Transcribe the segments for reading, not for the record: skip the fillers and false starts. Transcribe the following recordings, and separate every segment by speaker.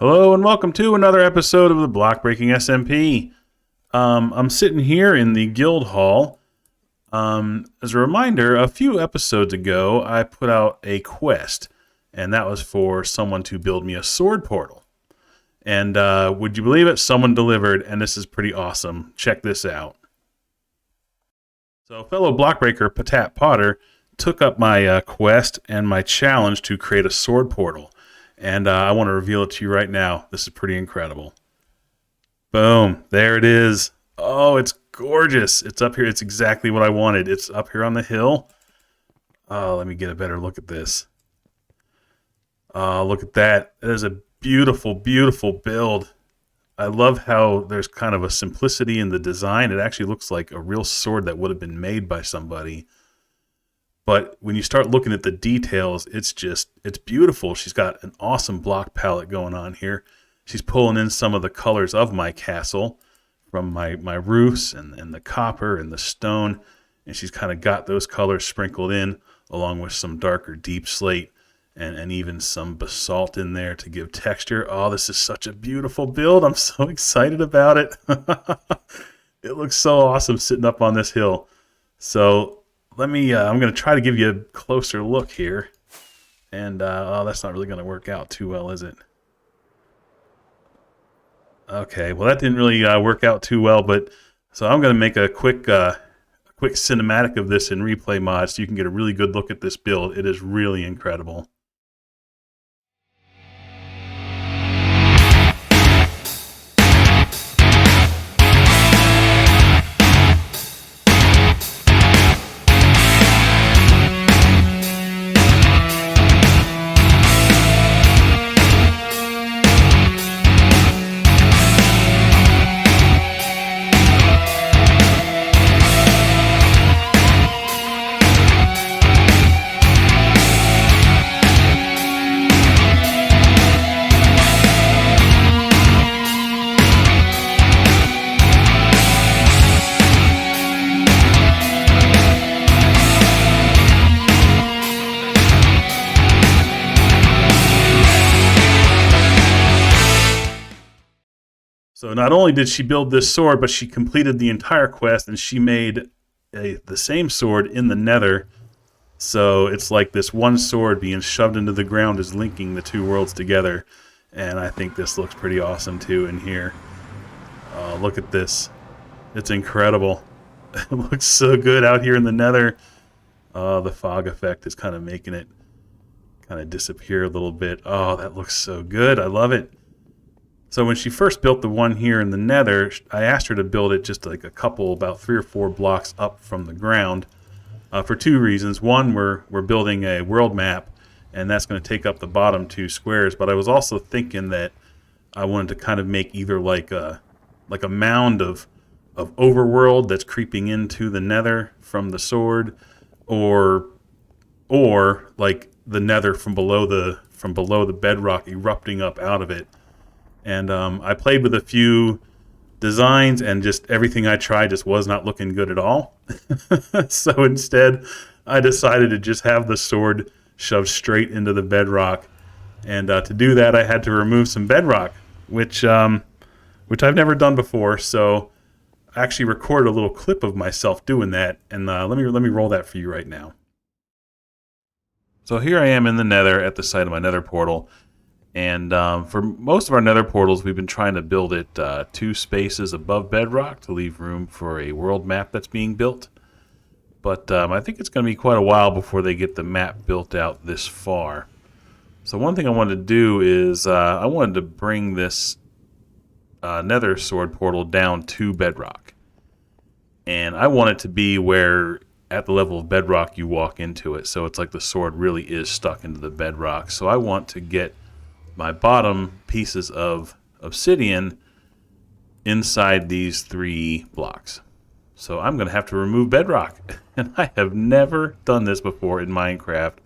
Speaker 1: Hello and welcome to another episode of the Block Breaking SMP. I'm sitting here in the guild hall. As a reminder, a few episodes ago, I put out a quest, and that was for someone to build me a sword portal. And would you believe it? Someone delivered, and this is pretty awesome. Check this out. So fellow blockbreaker Patat Potter took up my quest and my challenge to create a sword portal. And I want to reveal it to you right now. This is pretty incredible. Boom. There it is. Oh, it's gorgeous. It's up here. It's exactly what I wanted. It's up here on the hill. Oh, let me get a better look at this. Oh, look at that. It is a beautiful, beautiful build. I love how there's kind of a simplicity in the design. It actually looks like a real sword that would have been made by somebody. But when you start looking at the details, it's beautiful. She's got an awesome block palette going on here. She's pulling in some of the colors of my castle from my roofs and the copper and the stone. And she's kind of got those colors sprinkled in along with some darker deep slate and even some basalt in there to give texture. Oh, this is such a beautiful build. I'm so excited about it. It looks so awesome sitting up on this hill. So I'm going to try to give you a closer look here. And, oh, that's not really going to work out too well, is it? Okay, well, that didn't really work out too well, but so I'm going to make a quick cinematic of this in replay mod so you can get a really good look at this build. It is really incredible. So not only did she build this sword, but she completed the entire quest, and she made the same sword in the nether. So it's like this one sword being shoved into the ground is linking the two worlds together. And I think this looks pretty awesome too in here. Look at this. It's incredible. It looks so good out here in the nether. The fog effect is kind of making it kind of disappear a little bit. Oh, that looks so good. I love it. So when she first built the one here in the nether, I asked her to build it just like about 3 or 4 blocks up from the ground for 2 reasons. One, we're building a world map, and that's going to take up the bottom 2 squares. But I was also thinking that I wanted to kind of make either like a mound of overworld that's creeping into the nether from the sword, or like the nether from below the bedrock erupting up out of it. And I played with a few designs, and just everything I tried just was not looking good at all. So instead, I decided to just have the sword shoved straight into the bedrock. And to do that, I had to remove some bedrock, which I've never done before. So I actually recorded a little clip of myself doing that, and let me roll that for you right now. So here I am in the nether at the site of my nether portal. And for most of our nether portals, we've been trying to build it 2 spaces above bedrock to leave room for a world map that's being built. But I think it's going to be quite a while before they get the map built out this far. So one thing I wanted to do is I wanted to bring this nether sword portal down to bedrock. And I want it to be where at the level of bedrock you walk into it. So it's like the sword really is stuck into the bedrock. So I want to get my bottom pieces of obsidian inside these 3 blocks. So I'm going to have to remove bedrock. And I have never done this before in Minecraft,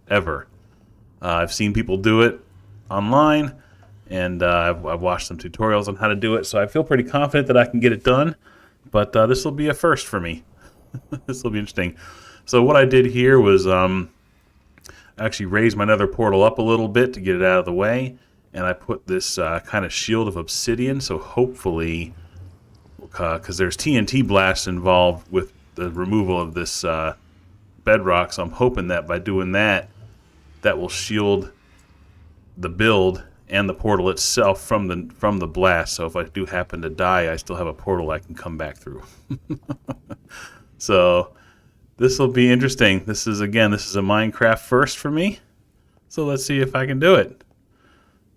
Speaker 1: ever. I've seen people do it online, and I've watched some tutorials on how to do it, so I feel pretty confident that I can get it done. But this will be a first for me. This will be interesting. So what I did here was actually raise my nether portal up a little bit to get it out of the way, and I put this kind of shield of obsidian, so hopefully, because there's TNT blasts involved with the removal of this bedrock, so I'm hoping that by doing that, that will shield the build and the portal itself from the blast. So if I do happen to die, I still have a portal I can come back through. So this will be interesting. This is a Minecraft first for me. So let's see if I can do it.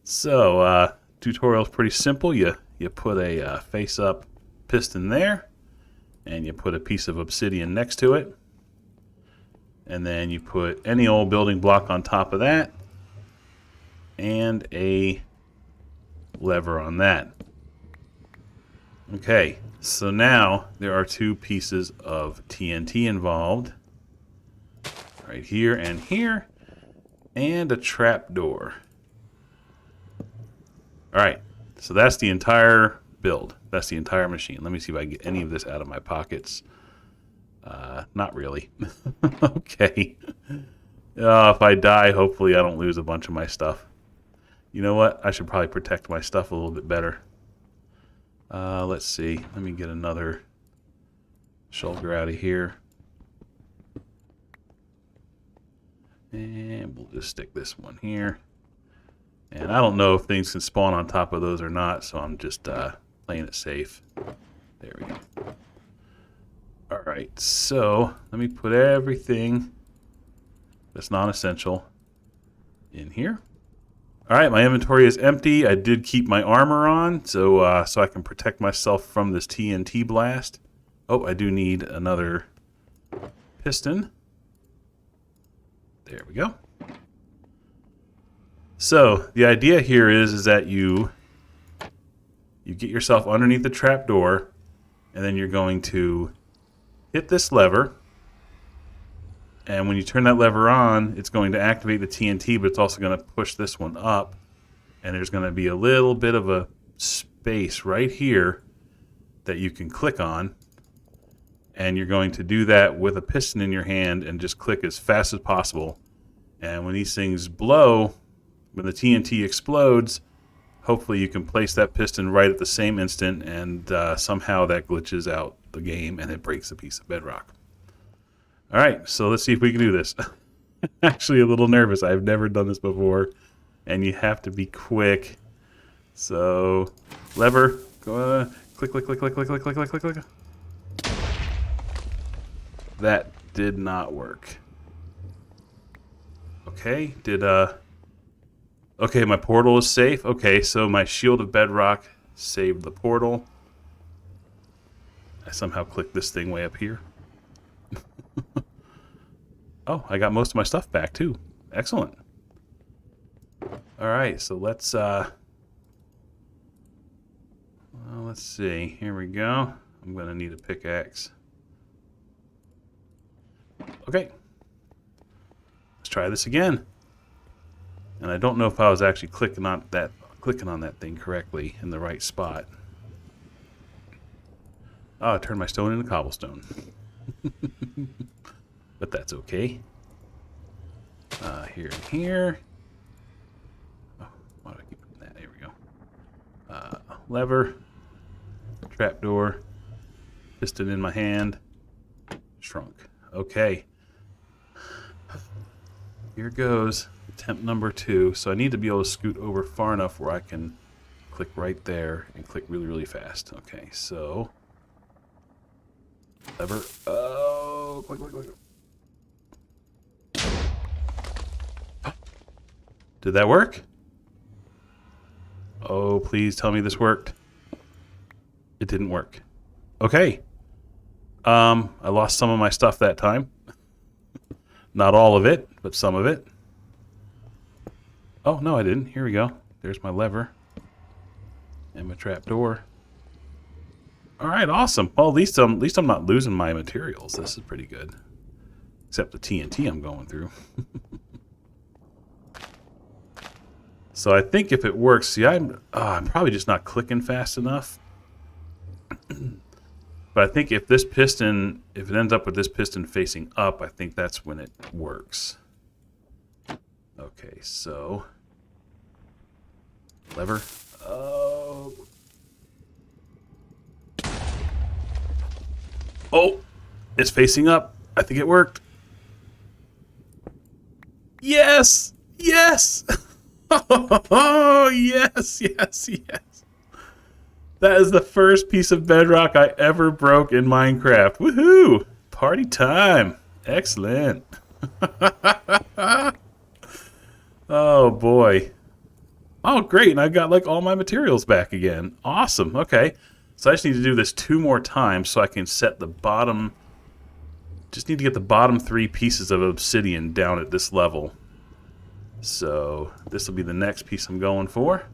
Speaker 1: So tutorial is pretty simple. You put a face-up piston there, and you put a piece of obsidian next to it, and then you put any old building block on top of that, and a lever on that. Okay, so now there are two pieces of TNT involved, right here, and a trap door. Alright, so that's the entire build. That's the entire machine. Let me see if I can get any of this out of my pockets. Not really. Okay. If I die, hopefully I don't lose a bunch of my stuff. You know what? I should probably protect my stuff a little bit better. Let's see. Let me get another shulker out of here. And we'll just stick this one here. And I don't know if things can spawn on top of those or not, so I'm just playing it safe. There we go. Alright, so let me put everything that's non-essential in here. Alright, my inventory is empty. I did keep my armor on, so I can protect myself from this TNT blast. Oh, I do need another piston. There we go. So the idea here is that you get yourself underneath the trap door, and then you're going to hit this lever, and when you turn that lever on, it's going to activate the TNT, but it's also going to push this one up, and there's going to be a little bit of a space right here that you can click on, and you're going to do that with a piston in your hand and just click as fast as possible. And when these things blow, when the TNT explodes, hopefully you can place that piston right at the same instant, and somehow that glitches out the game and it breaks a piece of bedrock. Alright, so let's see if we can do this. Actually a little nervous. I've never done this before, and you have to be quick. So, lever, go, click, click, click, click, click, click, click, click, click, click. That did not work. Okay, okay, my portal is safe. Okay, so my shield of bedrock saved the portal. I somehow clicked this thing way up here. Oh, I got most of my stuff back too. Excellent. Alright, so let's see. Here we go. I'm gonna need a pickaxe. Okay. Let's try this again. And I don't know if I was actually clicking on that thing correctly in the right spot. Oh, I turned my stone into cobblestone. But that's okay. Here and here. Oh, why do I keep putting that? There we go. Lever. Trapdoor. Piston in my hand. Shrunk. Okay. Here goes. Attempt number 2. So I need to be able to scoot over far enough where I can click right there and click really, really fast. Okay, so lever. Oh, click, click, click. Did that work? Oh, please tell me this worked. It didn't work. Okay. I lost some of my stuff that time. Not all of it, but some of it. Oh, no, I didn't. Here we go. There's my lever. And my trap door. Alright, awesome. Well, at least I'm not losing my materials. This is pretty good. Except the TNT I'm going through. So I think if it works, see, I'm probably just not clicking fast enough. But I think if this piston, if it ends up with this piston facing up, I think that's when it works. Okay, so Lever. Oh. Oh, it's facing up. I think it worked. Yes! Yes! Oh, yes, yes, yes. That is the first piece of bedrock I ever broke in Minecraft. Woohoo! Party time. Excellent. Oh, boy. Oh, great. And I got like all my materials back again. Awesome. Okay. So I just need to do this 2 more times so I can set the bottom. Just need to get the bottom 3 pieces of obsidian down at this level. So this will be the next piece I'm going for.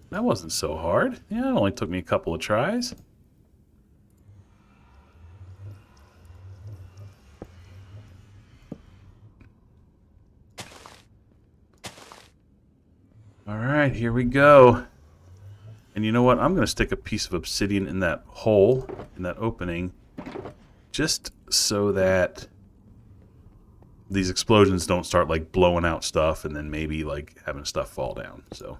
Speaker 1: That wasn't so hard. Yeah, it only took me a couple of tries. All right, here we go. And you know what? I'm going to stick a piece of obsidian in that hole, in that opening, just so that these explosions don't start like blowing out stuff and then maybe like having stuff fall down. So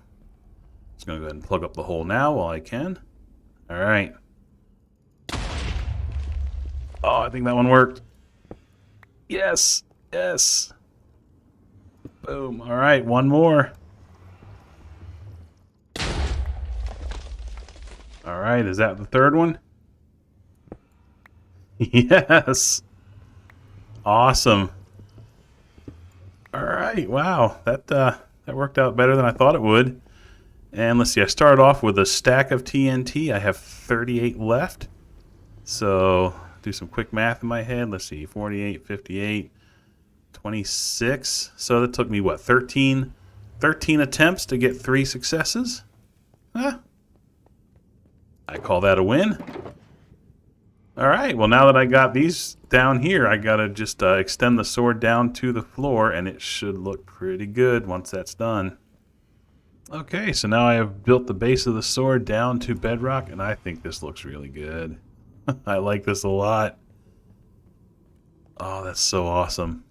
Speaker 1: just going to go ahead and plug up the hole now while I can. All right. Oh, I think that one worked. Yes. Yes. Boom. All right, one more. All right, is that the third one? Yes. Awesome. All right, wow. That worked out better than I thought it would. And let's see, I started off with a stack of TNT. I have 38 left. So do some quick math in my head. Let's see, 48, 58, 26. So that took me, what, 13 attempts to get 3 successes? Huh? I call that a win. All right, well, now that I got these down here, I got to just extend the sword down to the floor, and it should look pretty good once that's done. Okay, so now I have built the base of the sword down to bedrock, and I think this looks really good. I like this a lot. Oh, that's so awesome.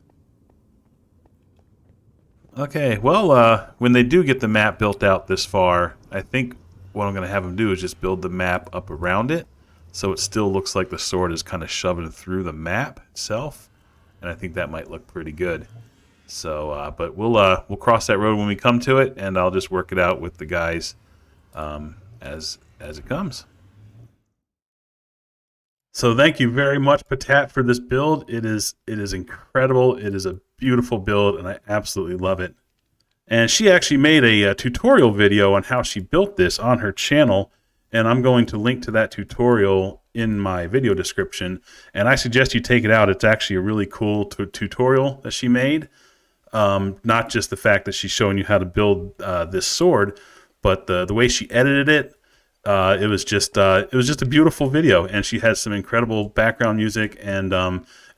Speaker 1: Okay, well, when they do get the map built out this far, I think what I'm going to have them do is just build the map up around it, so it still looks like the sword is kind of shoving through the map itself, and I think that might look pretty good. So, but we'll cross that road when we come to it, and I'll just work it out with the guys as it comes. So thank you very much, Patat, for this build. It is incredible. It is a beautiful build, and I absolutely love it. And she actually made a tutorial video on how she built this on her channel, and I'm going to link to that tutorial in my video description. And I suggest you take it out. It's actually a really cool tutorial that she made. Not just the fact that she's showing you how to build this sword, but the way she edited it. It was just a beautiful video, and she has some incredible background music. And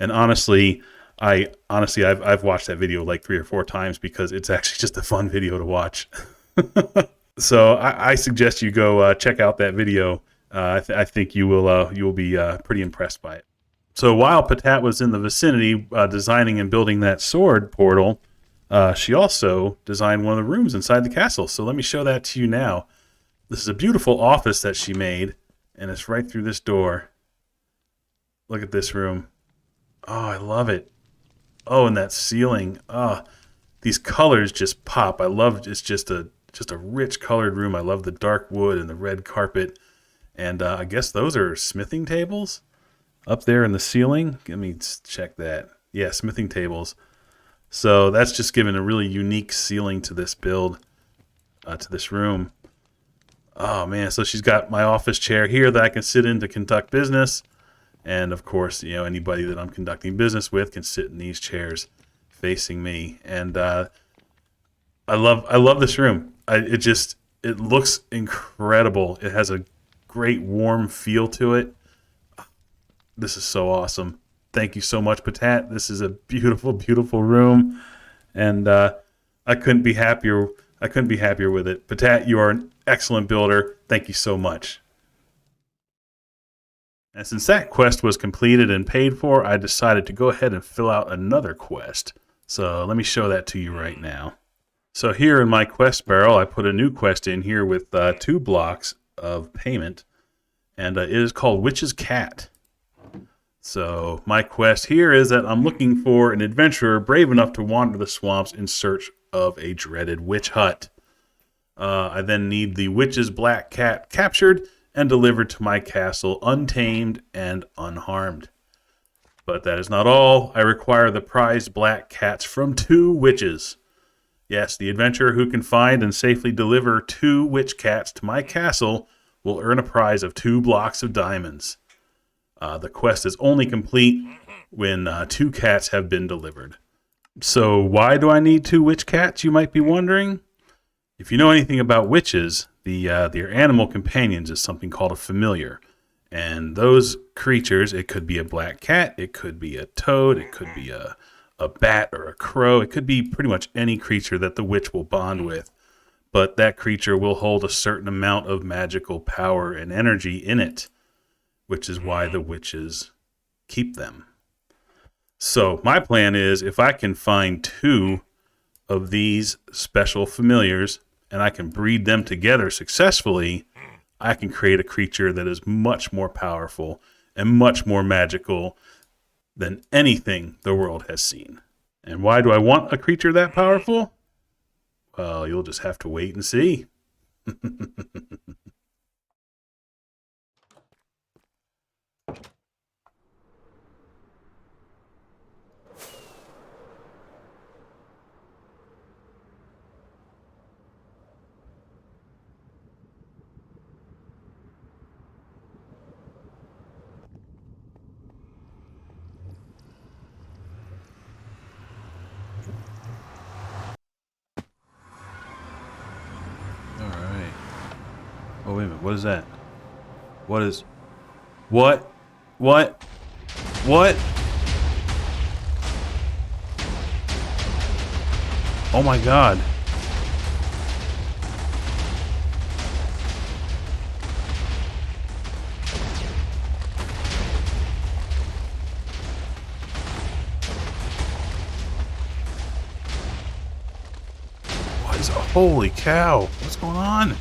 Speaker 1: honestly, I've watched that video like 3 or 4 times because it's actually just a fun video to watch. So I suggest you go check out that video. I think you will be pretty impressed by it. So while Patat was in the vicinity designing and building that sword portal, she also designed one of the rooms inside the castle. So let me show that to you now. This is a beautiful office that she made, and it's right through this door. Look at this room. Oh, I love it. Oh, and that ceiling. Oh, these colors just pop. I love it's just a rich colored room. I love the dark wood and the red carpet. And I guess those are smithing tables up there in the ceiling. Let me check that. Yeah, smithing tables. So that's just given a really unique ceiling to this build, to this room. Oh man, so she's got my office chair here that I can sit in to conduct business. And of course, you know, anybody that I'm conducting business with can sit in these chairs facing me. And I love this room. It looks incredible. It has a great warm feel to it. This is so awesome. Thank you so much, Patat. This is a beautiful, beautiful room, and I couldn't be happier. I couldn't be happier with it. Patat, you are an excellent builder. Thank you so much. And since that quest was completed and paid for, I decided to go ahead and fill out another quest. So let me show that to you right now. So here in my quest barrel, I put a new quest in here with 2 blocks of payment, and it is called Witch's Cat. So my quest here is that I'm looking for an adventurer brave enough to wander the swamps in search of a dreaded witch hut. I then need the witch's black cat captured and delivered to my castle untamed and unharmed. But that is not all. I require the prized black cats from 2 witches. Yes, the adventurer who can find and safely deliver 2 witch cats to my castle will earn a prize of 2 blocks of diamonds. The quest is only complete when 2 cats have been delivered. So why do I need 2 witch cats, you might be wondering? If you know anything about witches, their animal companions is something called a familiar. And those creatures, it could be a black cat, it could be a toad, it could be a bat or a crow. It could be pretty much any creature that the witch will bond with. But that creature will hold a certain amount of magical power and energy in it, which is why the witches keep them. So my plan is, if I can find 2 of these special familiars and I can breed them together successfully, I can create a creature that is much more powerful and much more magical than anything the world has seen. And why do I want a creature that powerful? Well, you'll just have to wait and see. Oh, wait a minute. What is that? What is... What? What? What? Oh my god. What is... Holy cow. What's going on?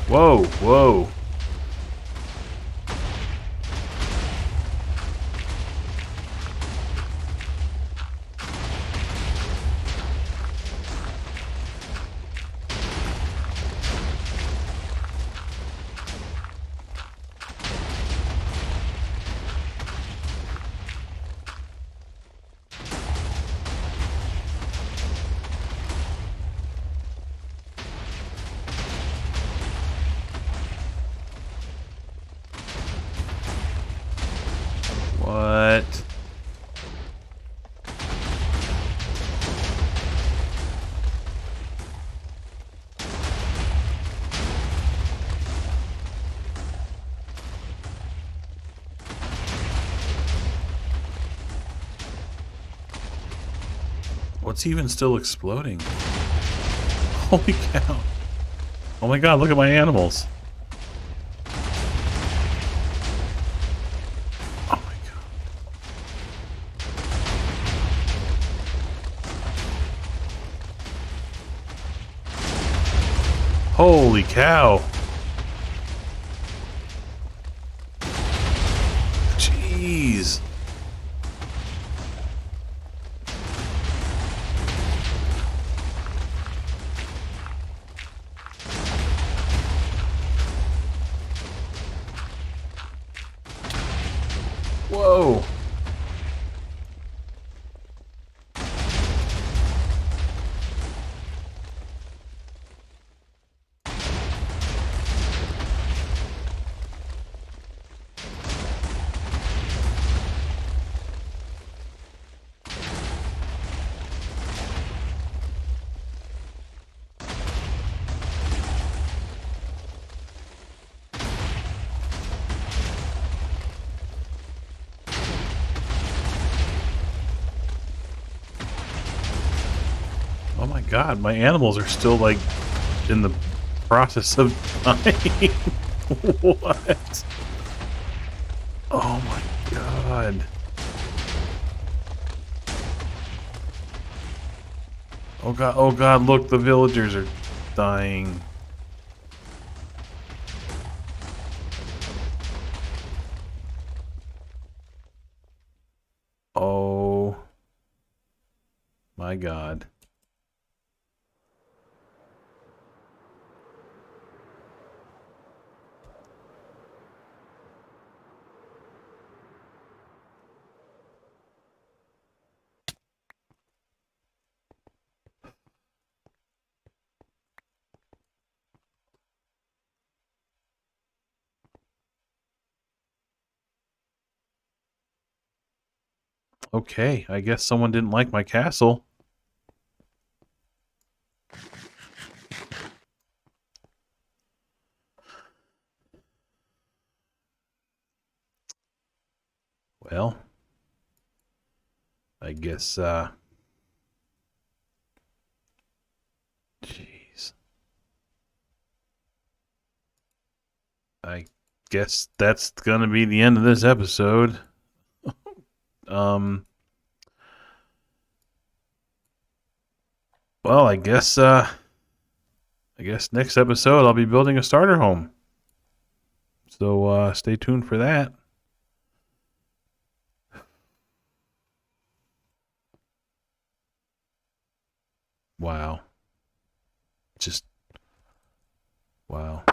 Speaker 1: Whoa, whoa. What? What's even still exploding? Holy cow. Oh my god, look at my animals. Oh my god. Holy cow. Jeez. Whoa. Oh my god, my animals are still like in the process of dying. What? Oh my god. oh god, look, the villagers are dying. Oh my god. Okay, I guess someone didn't like my castle. Well, I guess, jeez. I guess that's gonna be the end of this episode. Um, well, I guess next episode I'll be building a starter home. So, stay tuned for that. Wow. Just, wow.